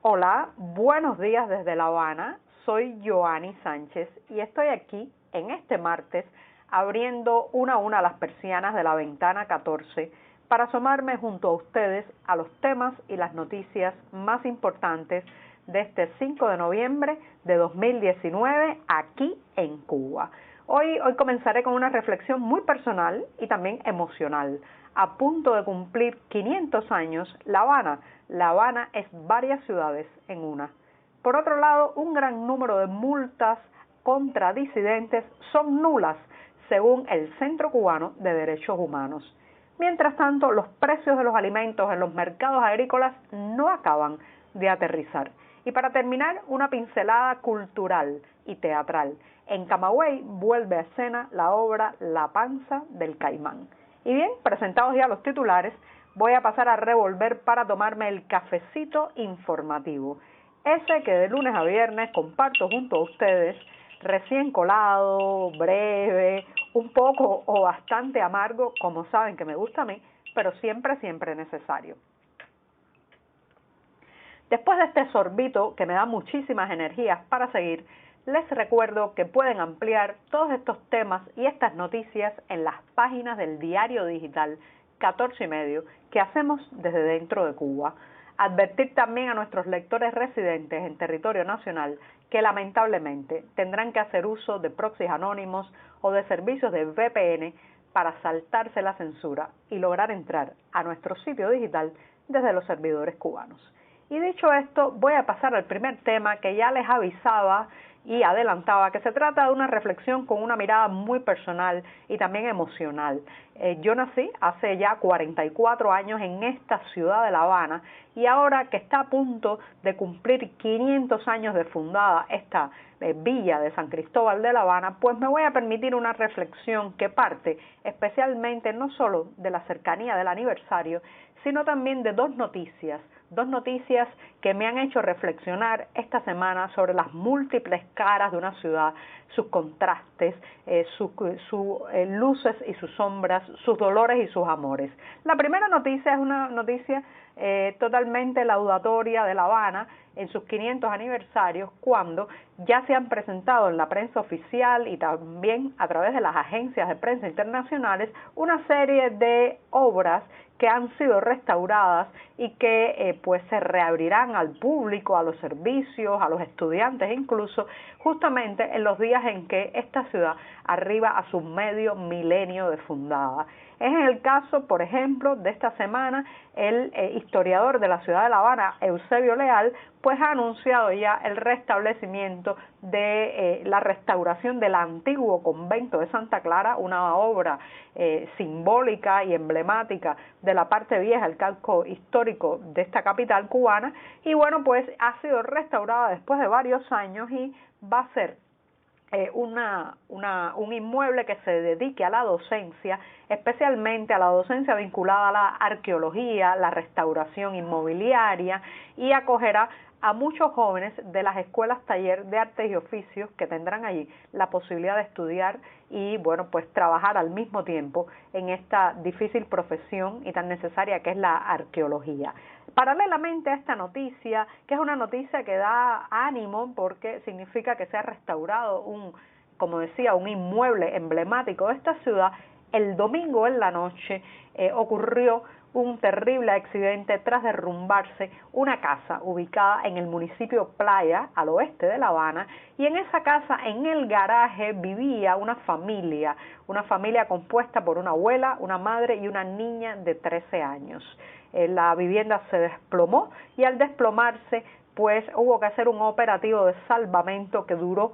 Hola, buenos días desde La Habana. Soy Joanny Sánchez y estoy aquí en este martes abriendo una a una las persianas de la ventana 14 para asomarme junto a ustedes a los temas y las noticias más importantes de este 5 de noviembre de 2019 aquí en Cuba. Hoy comenzaré con una reflexión muy personal y también emocional. A punto de cumplir 500 años, La Habana es varias ciudades en una. Por otro lado, un gran número de multas contra disidentes son nulas, según el Centro Cubano de Derechos Humanos. Mientras tanto, los precios de los alimentos en los mercados agrícolas no acaban de aterrizar. Y para terminar, una pincelada cultural y teatral. En Camagüey vuelve a escena la obra La Panza del Caimán. Y bien, presentados ya los titulares, voy a pasar a revolver para tomarme el cafecito informativo. Ese que de lunes a viernes comparto junto a ustedes, recién colado, breve, un poco o bastante amargo, como saben que me gusta a mí, pero siempre necesario. Después de este sorbito que me da muchísimas energías para seguir, les recuerdo que pueden ampliar todos estos temas y estas noticias en las páginas del diario digital 14 y medio que hacemos desde dentro de Cuba. Advertir también a nuestros lectores residentes en territorio nacional que lamentablemente tendrán que hacer uso de proxies anónimos o de servicios de VPN para saltarse la censura y lograr entrar a nuestro sitio digital desde los servidores cubanos. Y dicho esto, voy a pasar al primer tema que ya les avisaba y adelantaba, que se trata de una reflexión con una mirada muy personal y también emocional. Yo nací hace ya 44 años en esta ciudad de La Habana y ahora que está a punto de cumplir 500 años de fundada esta villa de San Cristóbal de La Habana, pues me voy a permitir una reflexión que parte especialmente no solo de la cercanía del aniversario, sino también de dos noticias que me han hecho reflexionar esta semana sobre las múltiples caras de una ciudad, sus contrastes, sus luces y sus sombras, sus dolores y sus amores. La primera noticia es una noticia totalmente laudatoria de La Habana en sus 500 aniversarios, cuando ya se han presentado en la prensa oficial y también a través de las agencias de prensa internacionales una serie de obras que han sido restauradas y que pues se reabrirán al público, a los servicios, a los estudiantes incluso, justamente en los días en que esta ciudad arriba a su medio milenio de fundada. Es en el caso, por ejemplo, de esta semana, el historiador de la ciudad de La Habana, Eusebio Leal, pues ha anunciado ya el restablecimiento de la restauración del antiguo convento de Santa Clara, una obra simbólica y emblemática de la parte vieja, el casco histórico de esta capital cubana, y bueno, pues ha sido restaurada después de varios años y va a ser un inmueble que se dedique a la docencia, especialmente a la docencia vinculada a la arqueología, la restauración inmobiliaria, y acogerá a muchos jóvenes de las escuelas taller de artes y oficios que tendrán allí la posibilidad de estudiar y bueno, pues trabajar al mismo tiempo en esta difícil profesión y tan necesaria que es la arqueología. Paralelamente a esta noticia, que es una noticia que da ánimo porque significa que se ha restaurado como decía, un inmueble emblemático de esta ciudad, el domingo en la noche ocurrió un terrible accidente tras derrumbarse una casa ubicada en el municipio Playa, al oeste de La Habana, y en esa casa, en el garaje, vivía una familia compuesta por una abuela, una madre y una niña de 13 años. La vivienda se desplomó y al desplomarse, pues hubo que hacer un operativo de salvamento que duró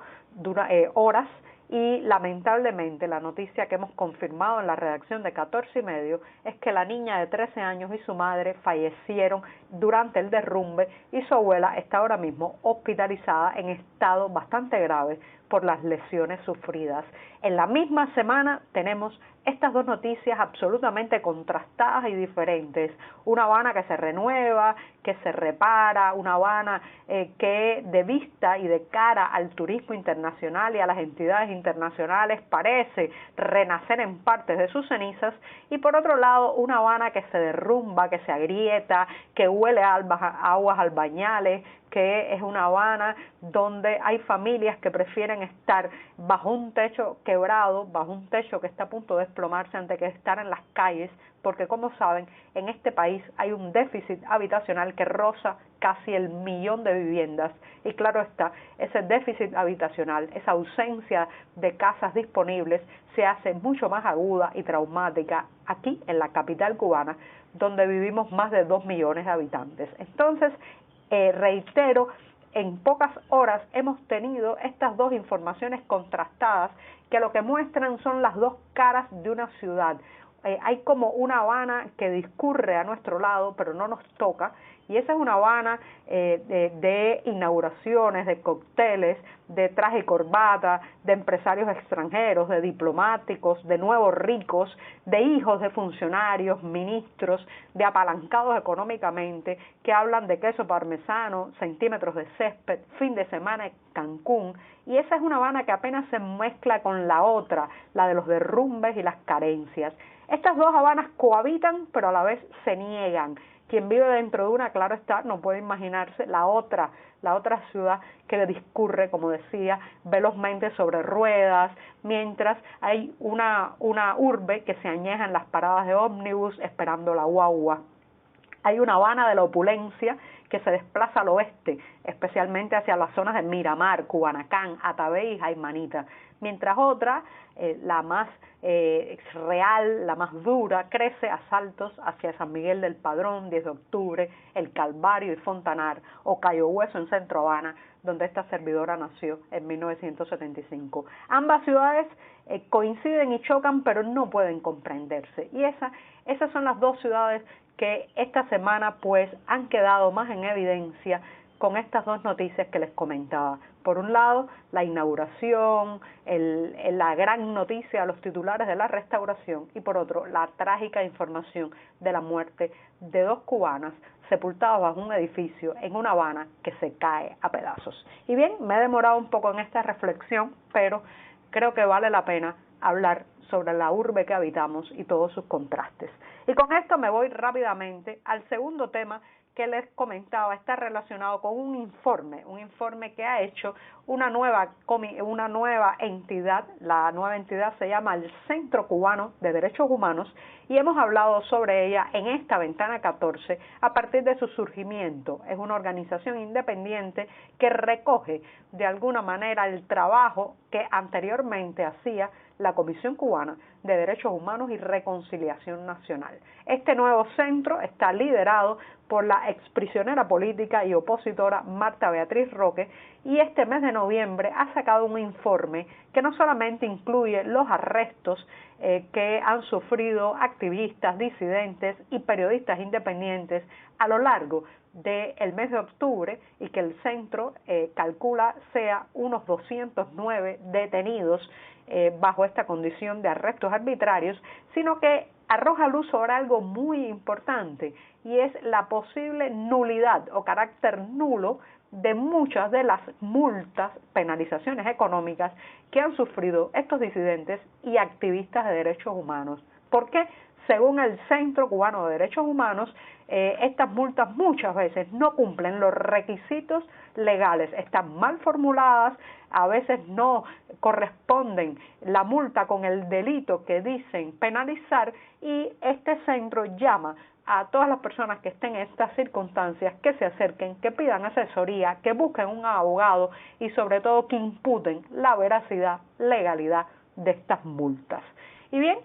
horas. Y lamentablemente la noticia que hemos confirmado en la redacción de 14 y medio es que la niña de 13 años y su madre fallecieron durante el derrumbe y su abuela está ahora mismo hospitalizada en estado bastante grave por las lesiones sufridas. En la misma semana tenemos estas dos noticias absolutamente contrastadas y diferentes. Una Habana que se renueva, que se repara, una Habana que de vista y de cara al turismo internacional y a las entidades internacionales parece renacer en partes de sus cenizas, y por otro lado una Habana que se derrumba, que se agrieta, que huele a aguas albañales, que es una Habana donde hay familias que prefieren estar bajo un techo quebrado, bajo un techo que está a punto de desplomarse antes que estar en las calles, porque como saben, en este país hay un déficit habitacional que roza casi el 1.000.000 de viviendas y claro está, ese déficit habitacional, esa ausencia de casas disponibles se hace mucho más aguda y traumática aquí en la capital cubana, donde vivimos más de 2 millones de habitantes. Entonces, reitero, en pocas horas hemos tenido estas dos informaciones contrastadas que lo que muestran son las dos caras de una ciudad. Hay como una Habana que discurre a nuestro lado, pero no nos toca, y esa es una Habana de inauguraciones, de cócteles, de traje y corbata, de empresarios extranjeros, de diplomáticos, de nuevos ricos, de hijos de funcionarios, ministros, de apalancados económicamente, que hablan de queso parmesano, centímetros de césped, fin de semana en Cancún, y esa es una Habana que apenas se mezcla con la otra, la de los derrumbes y las carencias. Estas dos Habanas cohabitan, pero a la vez se niegan. Quien vive dentro de una, claro está, no puede imaginarse la otra ciudad que discurre, como decía, velozmente sobre ruedas, mientras hay una urbe que se añeja en las paradas de ómnibus esperando la guagua. Hay una Habana de la opulencia que se desplaza al oeste, especialmente hacia las zonas de Miramar, Cubanacán, Atabey y Jaimanita, mientras otra, la más real, la más dura, crece a saltos hacia San Miguel del Padrón, 10 de octubre, El Calvario y Fontanar, o Cayo Hueso en Centro Habana, donde esta servidora nació en 1975. Ambas ciudades coinciden y chocan, pero no pueden comprenderse. Y esas son las dos ciudades que esta semana pues han quedado más en evidencia con estas dos noticias que les comentaba. Por un lado, la inauguración, la gran noticia a los titulares de la restauración, y por otro, la trágica información de la muerte de dos cubanas sepultadas bajo un edificio en una Habana que se cae a pedazos. Y bien, me he demorado un poco en esta reflexión, pero creo que vale la pena hablar sobre la urbe que habitamos y todos sus contrastes. Y con esto me voy rápidamente al segundo tema que les comentaba, está relacionado con un informe que ha hecho una nueva entidad. La nueva entidad se llama el Centro Cubano de Derechos Humanos y hemos hablado sobre ella en esta ventana 14 a partir de su surgimiento. Es una organización independiente que recoge de alguna manera el trabajo que anteriormente hacía la Comisión Cubana de Derechos Humanos y Reconciliación Nacional. Este nuevo centro está liderado por la exprisionera política y opositora Marta Beatriz Roque y este mes de noviembre ha sacado un informe que no solamente incluye los arrestos que han sufrido activistas, disidentes y periodistas independientes a lo largo del mes de octubre y que el centro calcula sea unos 209 detenidos bajo esta condición de arrestos arbitrarios, sino que arroja luz sobre algo muy importante y es la posible nulidad o carácter nulo de muchas de las multas, penalizaciones económicas que han sufrido estos disidentes y activistas de derechos humanos. ¿Por qué? Según el Centro Cubano de Derechos Humanos, estas multas muchas veces no cumplen los requisitos legales, están mal formuladas, a veces no corresponden la multa con el delito que dicen penalizar y este centro llama a todas las personas que estén en estas circunstancias que se acerquen, que pidan asesoría, que busquen un abogado y sobre todo que imputen la veracidad, legalidad de estas multas. Y bien,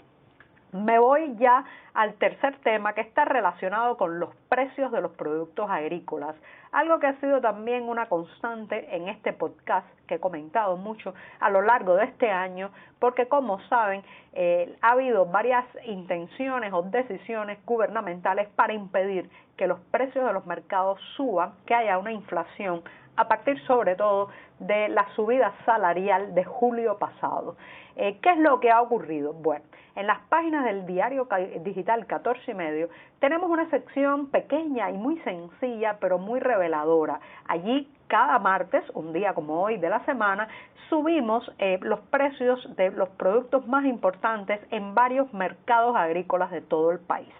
me voy ya al tercer tema que está relacionado con los precios de los productos agrícolas, algo que ha sido también una constante en este podcast que he comentado mucho a lo largo de este año, porque como saben, ha habido varias intenciones o decisiones gubernamentales para impedir que los precios de los mercados suban, que haya una inflación, a partir sobre todo de la subida salarial de julio pasado. ¿Qué es lo que ha ocurrido? Bueno, en las páginas del diario digital 14 y medio tenemos una sección pequeña y muy sencilla, pero muy reveladora. Allí cada martes, un día como hoy de la semana, subimos los precios de los productos más importantes en varios mercados agrícolas de todo el país.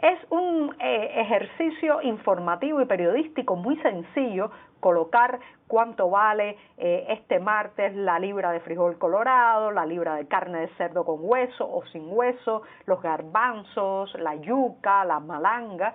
Es un ejercicio informativo y periodístico muy sencillo colocar cuánto vale este martes la libra de frijol colorado, la libra de carne de cerdo con hueso o sin hueso, los garbanzos, la yuca, la malanga,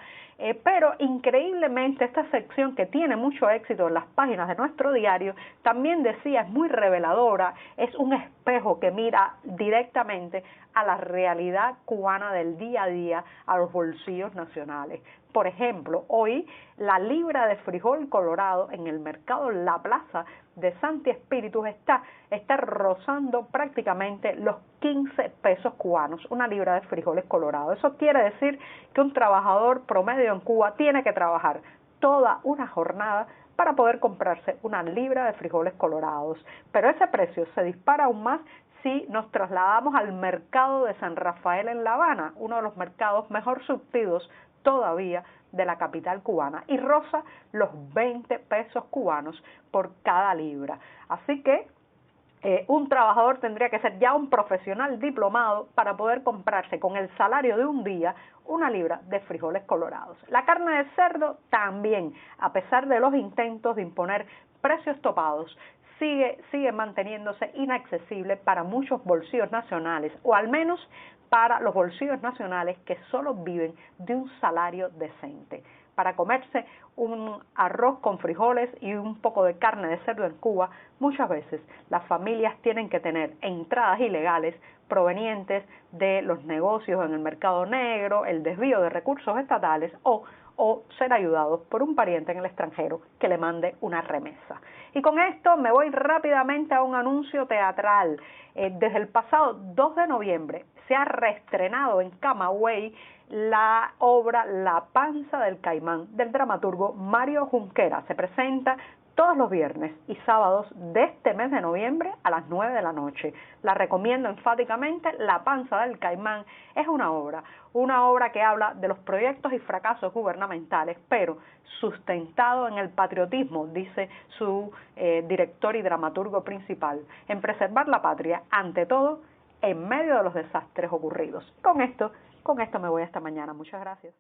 pero increíblemente esta sección, que tiene mucho éxito en las páginas de nuestro diario, también decía, es muy reveladora, es un espejo que mira directamente a la realidad cubana del día a día, a los bolsillos nacionales. Por ejemplo, hoy la libra de frijol colorado en el mercado La Plaza de Santi Espíritus está rozando prácticamente los 15 pesos cubanos, una libra de frijoles colorados. Eso quiere decir que un trabajador promedio en Cuba tiene que trabajar toda una jornada para poder comprarse una libra de frijoles colorados. Pero ese precio se dispara aún más si nos trasladamos al mercado de San Rafael en La Habana, uno de los mercados mejor surtidos todavía de la capital cubana, y roza los 20 pesos cubanos por cada libra. Así que un trabajador tendría que ser ya un profesional diplomado para poder comprarse con el salario de un día una libra de frijoles colorados. La carne de cerdo también, a pesar de los intentos de imponer precios topados, sigue manteniéndose inaccesible para muchos bolsillos nacionales, o al menos para los bolsillos nacionales que solo viven de un salario decente. Para comerse un arroz con frijoles y un poco de carne de cerdo en Cuba, muchas veces las familias tienen que tener entradas ilegales provenientes de los negocios en el mercado negro, el desvío de recursos estatales o ser ayudados por un pariente en el extranjero que le mande una remesa. Y con esto me voy rápidamente a un anuncio teatral. Desde el pasado 2 de noviembre se ha reestrenado en Camagüey la obra La Panza del Caimán del dramaturgo Mario Junquera. Se presenta todos los viernes y sábados de este mes de noviembre a las 9 de la noche. La recomiendo enfáticamente. La Panza del Caimán es una obra que habla de los proyectos y fracasos gubernamentales, pero sustentado en el patriotismo, dice su director y dramaturgo principal, en preservar la patria, ante todo, en medio de los desastres ocurridos. Con esto me voy hasta mañana. Muchas gracias.